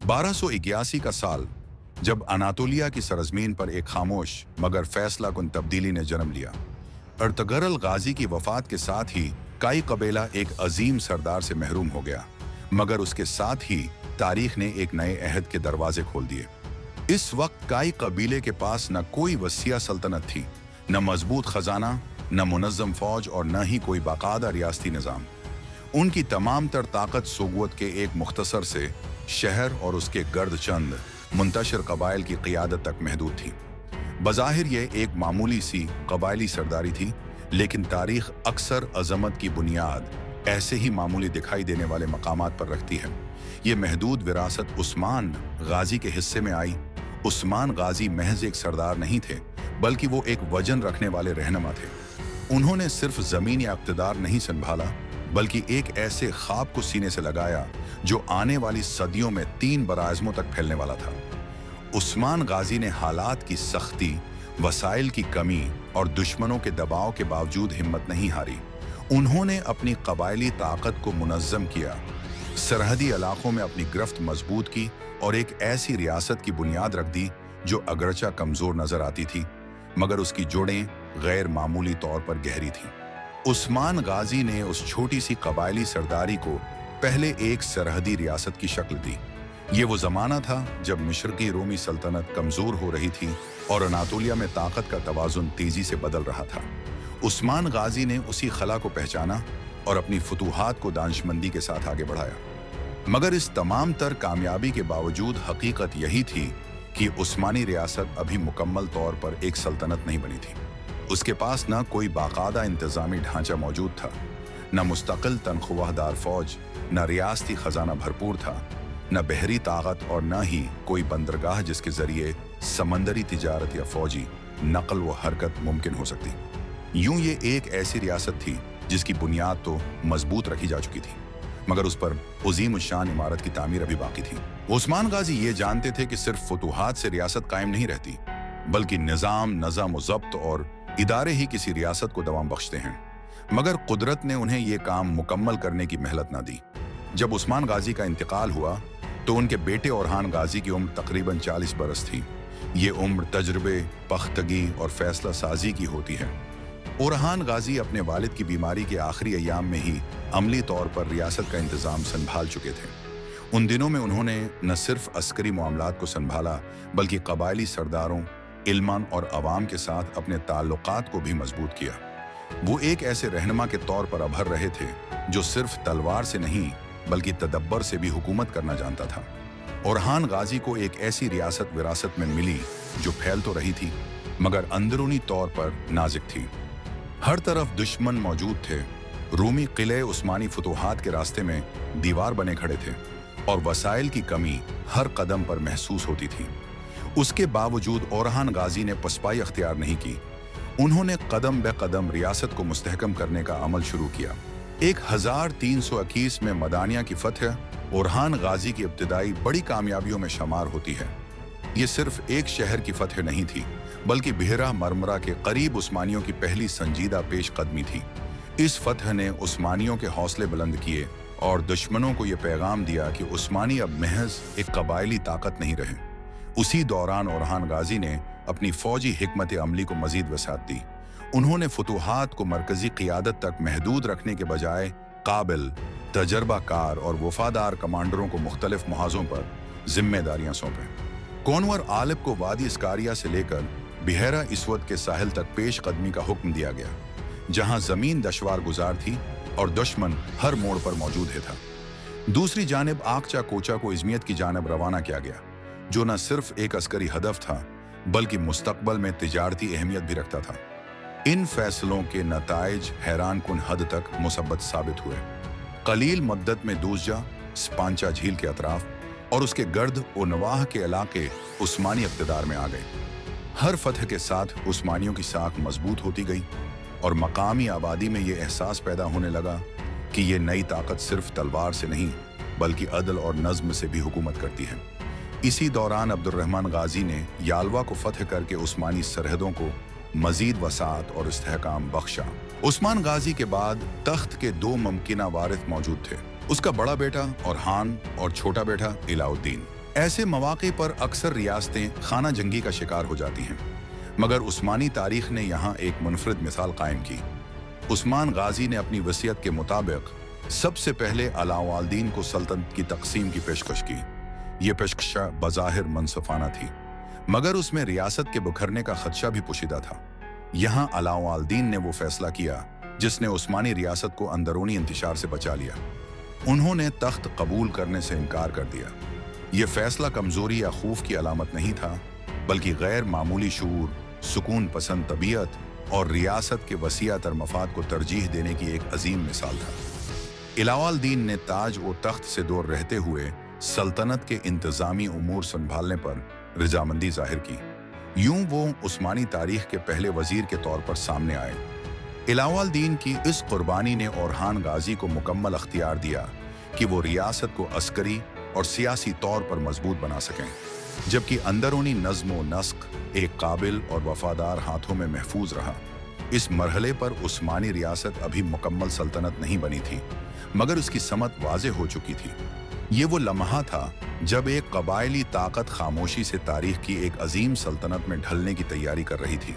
1281 का साल, जब अनातोलिया की सरजमीन पर एक खामोश मगर फैसला कुन तब्दीली ने जन्म लिया। अर्तगरल गाजी की वफात के साथ ही काई कबीला एक अजीम सरदार से महरूम हो गया, मगर उसके साथ ही तारीख ने एक नए अहद के दरवाजे खोल दिए। इस वक्त काई कबीले के पास न कोई वसीया सल्तनत थी, न मजबूत खजाना, न मुनज़्ज़म फौज और न ही कोई बाकायदा रियासती निज़ाम। उनकी तमाम तर ताकत सोगवत के एक मुख्तसर से शहर और उसके गर्द चंद मुंतशिर कबाइल की क़ियादत तक महदूद थी। बज़ाहिर ये एक मामूली सी कबायली सरदारी थी, लेकिन तारीख अक्सर अजमत की बुनियाद ऐसे ही मामूली दिखाई देने वाले मकामात पर रखती है। ये महदूद विरासत उस्मान गाजी के हिस्से में आई। उस्मान गाजी महज एक सरदार नहीं थे, बल्कि वो एक वजन रखने वाले रहनुमा थे। उन्होंने सिर्फ जमीन या इक़्तिदार नहीं संभाला, बल्कि एक ऐसे ख्वाब को सीने से लगाया जो आने वाली सदियों में 3 बराज़मों तक फैलने वाला था। उस्मान गाजी ने हालात की सख्ती, वसाइल की कमी और दुश्मनों के दबाव के बावजूद हिम्मत नहीं हारी। उन्होंने अपनी कबायली ताकत को मुनज़्ज़म किया, सरहदी इलाकों में अपनी गिरफ्त मजबूत की और एक ऐसी रियासत की बुनियाद रख दी जो अगरचा कमज़ोर नज़र आती थी, मगर उसकी जोड़ें गैर मामूली तौर पर गहरी थीं। उस्मान गाजी ने उस छोटी सी कबायली सरदारी को पहले एक सरहदी रियासत की शक्ल दी। ये वो ज़माना था जब मिस्र की रोमी सल्तनत कमज़ोर हो रही थी और अनातोलिया में ताकत का तवाज़ुन तेज़ी से बदल रहा था। उस्मान गाजी ने उसी खला को पहचाना और अपनी फतूहात को दानिशमंदी के साथ आगे बढ़ाया। मगर इस तमाम तर कामयाबी के बावजूद हकीकत यही थी कि उस्मानी रियासत अभी मुकम्मल तौर पर एक सल्तनत नहीं बनी थी। उसके पास न कोई बाकायदा इंतज़ामी ढांचा मौजूद था, न मुस्तकिल तनख्वाहदार फौज, न रियासती खजाना भरपूर था, न बहरी ताकत और न ही कोई बंदरगाह जिसके जरिए समंदरी तिजारत या फौजी नकल व हरकत मुमकिन हो सकती। यूं ये एक ऐसी रियासत थी जिसकी बुनियाद तो मजबूत रखी जा चुकी थी, मगर उस पर अज़ीम शान इमारत की तामीर अभी बाकी थी। उस्मान गाजी ये जानते थे कि सिर्फ फतूहात से रियासत कायम नहीं रहती, बल्कि निज़ाम, नज़म व ज़ब्त और इदारे ही किसी रियासत को दवाम बख्शते हैं। मगर कुदरत ने उन्हें ये काम मुकम्मल करने की मेहनत ना दी। जब उस्मान गाजी का इंतकाल हुआ तो उनके बेटे ओरहान गाजी की उम्र तकरीबन 40 बरस थी। ये उम्र तजर्बे, पख्तगी और फैसला साजी की होती है। ओरहान गाजी अपने वालिद की बीमारी के आखिरी अय्याम में ही अमली तौर पर रियासत का इंतज़ाम संभाल चुके थे। उन दिनों में उन्होंने न सिर्फ अस्करी मामलात को संभाला, बल्कि कबायली सरदारों, इल्मान और अवाम के साथ अपने ताल्लुकात को भी मजबूत किया। वो एक ऐसे रहनुमा के तौर पर अभर रहे थे जो सिर्फ तलवार से नहीं बल्कि तदब्बर से भी हुकूमत करना जानता था। ओरहान गाजी को एक ऐसी रियासत विरासत में मिली जो फैल तो रही थी, मगर अंदरूनी तौर पर नाजुक थी। हर तरफ दुश्मन मौजूद थे। रूमी किले उस्मानी फतूहात के रास्ते में दीवार बने खड़े थे और वसाइल की कमी हर कदम पर महसूस होती थी। उसके बावजूद ओरहान गाजी ने पसपाई अख्तियार नहीं की। उन्होंने कदम ब कदम रियासत को मुस्तहकम करने का अमल शुरू किया। 1321 में मदानिया की फतह ओरहान गाजी की इब्तिदाई बड़ी कामयाबियों में शुमार होती है। ये सिर्फ एक शहर की फतह नहीं थी, बल्कि बिहरा मरमरा के करीब उस्मानियों की पहली संजीदा पेशकदमी थी। इस फतह ने उस्मानियों के हौसले बुलंद किए और दुश्मनों को ये पैगाम दिया कि उस्मानी अब महज एक कबायली ताकत नहीं रहे। उसी दौरान ओरहान गाजी ने अपनी फौजी हिकमत अमली को मजीद वसात दी। उन्होंने फतूहात को मरकजी क़ियादत तक महदूद रखने के बजाय काबिल, तजर्बाकार और वफादार कमांडरों को मुख्तलिफ मुहाज़ों पर जिम्मेदारियां सौंपें। कोनवर आलिब को वादी इस्कारिया से लेकर बिहरा इसवद के साहिल तक पेश कदमी का हुक्म दिया गया, जहां जमीन दशवार गुजार थी और दुश्मन हर मोड़ पर मौजूद है था। दूसरी जानिब आकचा कोचा को इज़मियत की जानब रवाना किया गया, जो न सिर्फ एक अस्करी हदफ था बल्कि मुस्तकबल में तिजारती अहमियत भी रखता था। इन फैसलों के नताइज हैरान कुन हद तक मुसब्बत साबित हुए। कलील मुद्दत में दूसजा स्पांचा झील के अतराफ और उसके गर्द व नवाह के इलाके उस्मानी इक़्तिदार में आ गए। हर फतह के साथ उस्मानियों की साख मजबूत होती गई और मकामी आबादी में ये एहसास पैदा होने लगा कि ये नई ताकत सिर्फ तलवार से नहीं बल्कि अदल और नज़्म से भी हुकूमत करती है। इसी दौरान अब्दुर्रहमान गाजी ने यालवा को फतह करके उस्मानी सरहदों को मजीद वसात और इस्तेहकाम बख्शा। उस्मान गाजी के बाद तख्त के 2 मुमकिना वारिस मौजूद थे, उसका बड़ा बेटा ओरहान और छोटा बेटा इलाउद्दीन। ऐसे मौके पर अक्सर रियासतें खाना जंगी का शिकार हो जाती हैं, मगर उस्मानी तारीख ने यहाँ एक मुनफरिद मिसाल कायम की। उस्मान गाजी ने अपनी वसीयत के मुताबिक सबसे पहले अलाउद्दीन को सल्तनत की तकसीम की पेशकश की। ये पेशकश बज़ाहिर मनसफाना थी, मगर उसमें रियासत के बिखरने का खदशा भी पोशीदा था। यहाँ अलाउद्दीन ने वो फैसला किया जिसने उस्मानी रियासत को अंदरूनी इंतशार से बचा लिया। उन्होंने तख्त कबूल करने से इनकार कर दिया। ये फैसला कमजोरी या खौफ की अलामत नहीं था, बल्कि गैर मामूली शूर, सुकून पसंद तबीयत और रियासत के वसीअतर मफाद को तरजीह देने की एक अजीम मिसाल था। अलाउद्दीन ने ताज और तख्त से दूर रहते हुए सल्तनत के इंतजामी उमूर संभालने पर रजामंदी जाहिर की। यूं वो उस्मानी तारीख के पहले वजीर के तौर पर सामने आए। अलाउद्दीन की इस कुर्बानी ने ओरहान गाजी को मुकम्मल अख्तियार दिया कि वो रियासत को अस्करी और सियासी तौर पर मजबूत बना सकें, जबकि अंदरूनी नज़्म व नस्क एक काबिल और वफादार हाथों में महफूज रहा। इस मरहले पर उस्मानी रियासत अभी मुकम्मल सल्तनत नहीं बनी थी, मगर उसकी समत वाज़े हो चुकी थी। ये वो लम्हा था जब एक कबायली ताकत खामोशी से तारीख की एक अजीम सल्तनत में ढलने की तैयारी कर रही थी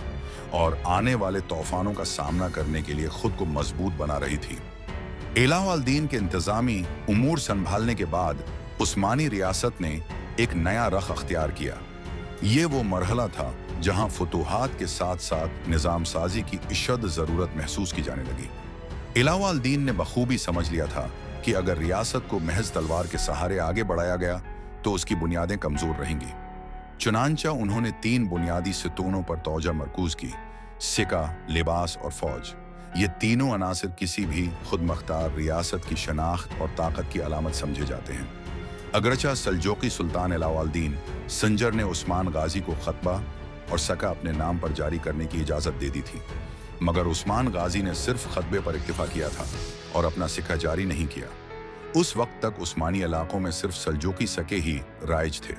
और आने वाले तूफानों का सामना करने के लिए खुद को मजबूत बना रही थी। अलाउद्दीन के इंतजामी उमूर संभालने के बाद उस्मानी रियासत ने एक नया रख अख्तियार किया। ये वो मरहला था जहां फतूहात के साथ साथ निज़ाम साजी की इशद ज़रूरत महसूस की जाने लगी। अलाउद्दीन ने बखूबी समझ लिया था कि अगर रियासत को महज तलवार के सहारे आगे बढ़ाया गया तो उसकी बुनियादें कमज़ोर रहेंगी। चुनांचा उन्होंने 3 बुनियादी सितूनों पर तवज्जो मरकूज की: सिका, लिबास और फौज। ये तीनों अनासिर किसी भी खुदमख्तार रियासत की शनाख्त और ताकत की अलामत समझे जाते हैं। अगरचा सल्जूकी सुल्तान अलाउद्दीन संजर ने उस्मान गाजी को खतबा और सका अपने नाम पर जारी करने की इजाज़त दे दी थी, मगर उस्मान गाजी ने सिर्फ खतबे पर इक्तिफा किया था और अपना सिक्का जारी नहीं किया। उस वक्त तक उस्मानी इलाकों में सिर्फ सल्जूकी सके ही राइज थे।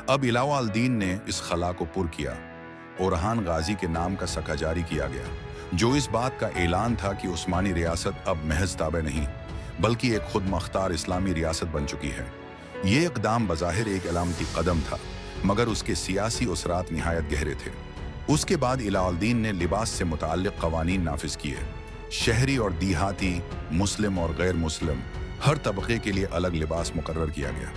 अब अलाउद्दीन ने इस खला को पुर किया। ओरहान गाजी के नाम का सका जारी किया गया, जो इस बात का ऐलान था कि उस्मानी रियासत अब महज ताबे नहीं, बल्कि एक खुद मख्तार इस्लामी रियासत बन चुकी है। ये इक़दाम बज़ाहिर एक अलामती कदम था, मगर उसके सियासी उसरात निहायत गहरे थे। उसके बाद अलाउद्दीन ने लिबास से मुताल्लिक़ क़वानीन नाफिज किए। शहरी और देहाती, मुस्लिम और गैर मुस्लिम, हर तबके के लिए अलग लिबास मुकर्रर किया गया।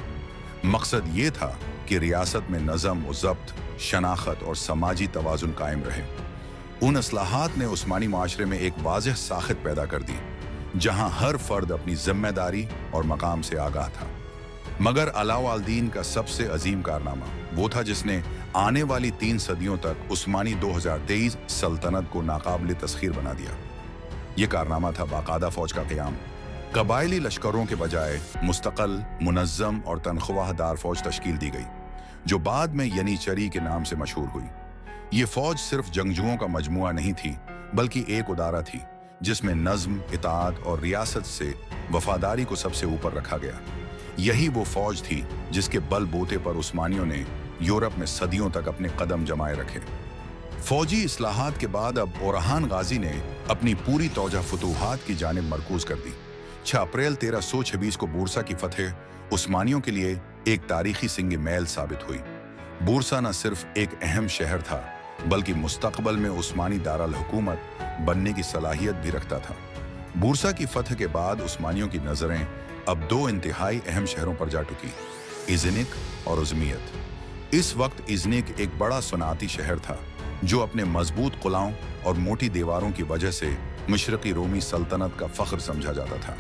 मकसद ये था कि रियासत में नज़म व ज़ब्त, शनाख्त और समाजी तवाज़ुन कायम रहे। उन इस्लाहात ने उस्मानी माशरे में एक वाज़ेह साख़त पैदा कर दी, जहाँ हर फर्द अपनी ज़िम्मेदारी और मकाम से आगाह था। मगर अलाउद्दीन का सबसे अजीम कारनामा वो था जिसने आने वाली 3 सदियों तक उस्मानी 2023 सल्तनत को नाकाबिल तस्खीर बना दिया। ये कारनामा था बाकायदा फौज का क़याम। कबायली लश्करों के बजाय मुस्तक़ल, मुनज़्ज़म और तनख्वाहदार फौज तश्कील दी गई, जो बाद में यनीचरी के नाम से मशहूर हुई। ये फौज सिर्फ जंगजुओं का मजमुआ नहीं थी, बल्कि एक उदारा थी जिसमें नज़्म, इताअत और रियासत से वफादारी को सबसे ऊपर रखा गया। यही वो फौज थी जिसके बल बोते पर उस्मानियों ने यूरोप में सदियों तक अपने कदम जमाए रखे। फौजी इस्लाहात के बाद अब ओरहान गाजी ने अपनी पूरी तवज्जो फतूहात की जानिब मरकूज कर दी। 6 अप्रैल 1326 को बूरसा की फतह उस्मानियों के लिए एक तारीखी सिंग मैल साबित हुई। बूरसा न सिर्फ एक अहम शहर था, बल्कि मुस्तकबल में उस्मानी दारुल हुकूमत बनने की सलाहियत भी रखता था। बूरसा की फतह के बाद उस्मानियों की नज़रें अब 2 इंतहाई अहम शहरों पर जा टुकी: इज़निक और उज़्मियत। इस वक्त इज़निक एक बड़ा सनाती शहर था, जो अपने मजबूत क़िलाओं और मोटी दीवारों की वजह से मशरक़ी रोमी सल्तनत का फ़ख्र समझा जाता था।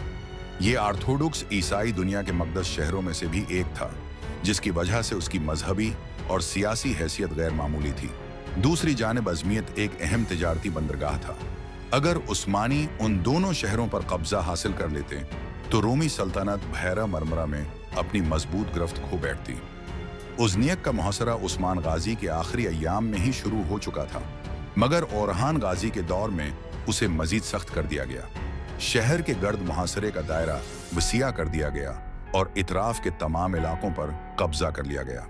ये आर्थोडॉक्स ईसाई दुनिया के मक़दस शहरों में से भी एक था, जिसकी वजह से उसकी मजहबी और सियासी हैसियत गैर मामूली थी। दूसरी जानिब अज़्मियत एक अहम तिजारती बंदरगाह था। अगर उस्मानी उन दोनों शहरों पर कब्जा हासिल कर लेते तो रोमी सल्तनत बहरा मरमरा में अपनी मजबूत गिरफ्त खो बैठती। उज़्नियक का मुहसरा उस्मान गाजी के आखिरी अय्याम में ही शुरू हो चुका था, मगर ओरहान गाजी के दौर में उसे मजीद सख्त कर दिया गया। शहर के गर्द मुहासरे का दायरा वसीआ कर दिया गया और इतराफ के तमाम इलाकों पर कब्जा कर लिया गया।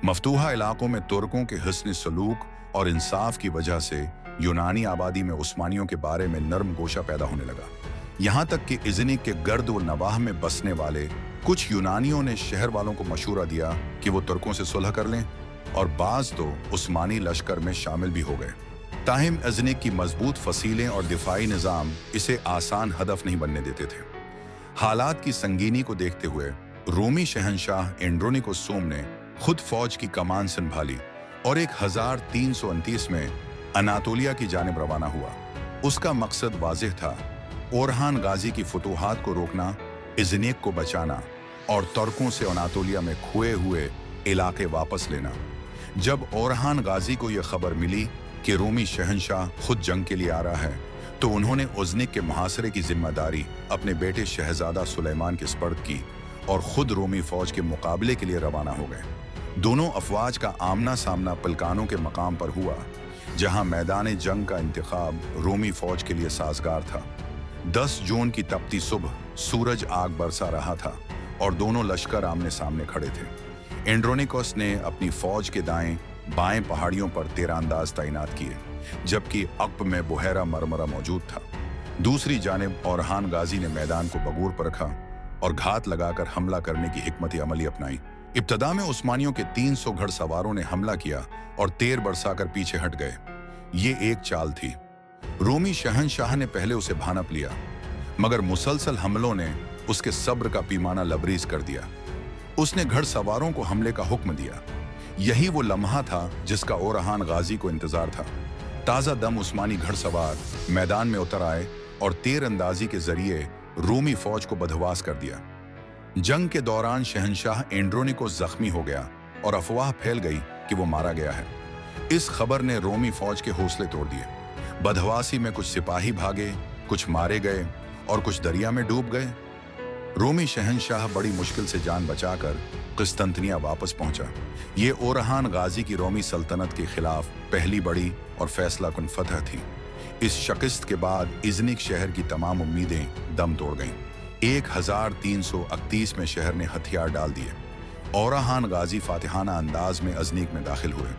मफतूहा इलाकों में तुर्कों के हुस्न सलूक और इंसाफ की वजह से यूनानी आबादी में उस्मानियों के बारे में नर्म गोशा पैदा होने लगा। यहाँ तक कि इज़निक के गर्द व नवाह में बसने वाले कुछ यूनानियों ने शहर वालों को मशवरा दिया कि वो तुर्कों से सुलह कर लें और बाज तो उस्मानी लश्कर में शामिल भी हो गए। ताहिम अज़निक की मजबूत फसीलें और दिफाई निज़ाम इसे आसान हदफ नहीं बनने देते थे। हालात की संगीनी को देखते हुए रोमी शहंशाह एंड्रोनिकोस सोम ने खुद फौज की कमान संभाली और 1329 में अनातोलिया की जानिब रवाना हुआ। उसका मकसद वाज़ेह था, ओरहान गाजी की फतूहात को रोकना, इज़निक को बचाना और तुर्कों से अनातोलिया में खोए हुए इलाके वापस लेना। जब ओरहान गाजी को यह खबर मिली कि रोमी शहंशाह खुद जंग के लिए आ रहा है, तो उन्होंने उज़निक के मुहासरे की जिम्मेदारी अपने बेटे शहजादा सुलेमान के स्पर्द की और खुद रोमी फौज के मुकाबले के लिए रवाना हो गए। दोनों अफवाज का आमना सामना पलकानों के मकाम पर हुआ, जहां मैदान जंग का इंतखाब रोमी फौज के लिए साजगार था। 10 जून की तपती सुबह सूरज आग बरसा रहा था और दोनों लश्कर आमने सामने खड़े थे। एंड्रोनिकोस ने अपनी फौज के दाएं बाएं पहाड़ियों पर तीरंदाज तैनात किए, जबकि अक्ब में बुहैरा मरमरा मौजूद था। दूसरी जानिब ओरहान गाजी ने मैदान को बगूर पर रखा और घात लगाकर हमला करने की हिकमत अमली अपनाई। इब्तदा में उस्मानियों के 300 घड़सवारों ने हमला किया और तीर बरसाकर पीछे हट गए। ये एक चाल थी। रोमी शहंशाह ने पहले उसे भानप लिया, मगर मुसलसल हमलों ने उसके सब्र का पैमाना लबरीज कर दिया। उसने घड़सवारों को हमले का हुक्म दिया। यही वो लम्हा था जिसका ओरहान गाजी को इंतजार था। ताज़ा दम उस्मानी घड़सवार मैदान में उतर आए और तीर अंदाजी के जरिए रोमी फौज को बदहवास कर दिया। जंग के दौरान शहंशाह एंड्रोनिकोस जख्मी हो गया और अफवाह फैल गई कि वो मारा गया है। इस खबर ने रोमी फौज के हौसले तोड़ दिए। बदहवासी में कुछ सिपाही भागे, कुछ मारे गए और कुछ दरिया में डूब गए। रोमी शहंशाह बड़ी मुश्किल से जान बचाकर कुस्तंतनिया वापस पहुंचा। ये ओरहान गाजी की रोमी सल्तनत के खिलाफ पहली बड़ी और फैसला कुन फतह थी। इस शिकस्त के बाद इज़निक शहर की तमाम उम्मीदें दम तोड़ गईं। 1331 में शहर ने हथियार डाल दिए। ओरहान गाजी फातिहाना अंदाज में अज़निक में दाखिल हुए,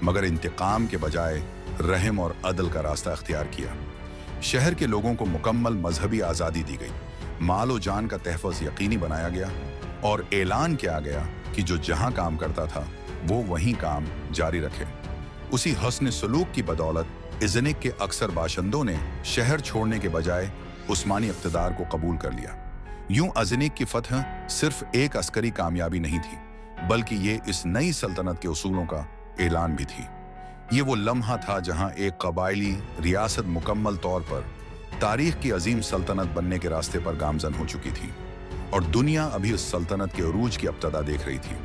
मगर इंतकाम के बजाय रहम और अदल का रास्ता अख्तियार किया। शहर के लोगों को मुकम्मल मजहबी आज़ादी दी गई, माल व जान का तहफ़्फ़ुज़ यकीनी बनाया गया और ऐलान किया गया कि जो जहां काम करता था वो वहीं काम जारी रखे। उसी हस्न सलूक की बदौलत इज़निक के अक्सर बाशिंदों ने शहर छोड़ने के बजाय उस्मानी इक़्तिदार को कबूल कर लिया। यूं अज़निक की फतह सिर्फ एक अस्करी कामयाबी नहीं थी, बल्कि ये इस नई सल्तनत के उसूलों का ऐलान भी थी। ये वो लम्हा था जहां एक कबायली रियासत मुकम्मल तौर पर तारीख की अजीम सल्तनत बनने के रास्ते पर गामजन हो चुकी थी और दुनिया अभी उस सल्तनत के उरूज की इब्तिदा देख रही थी।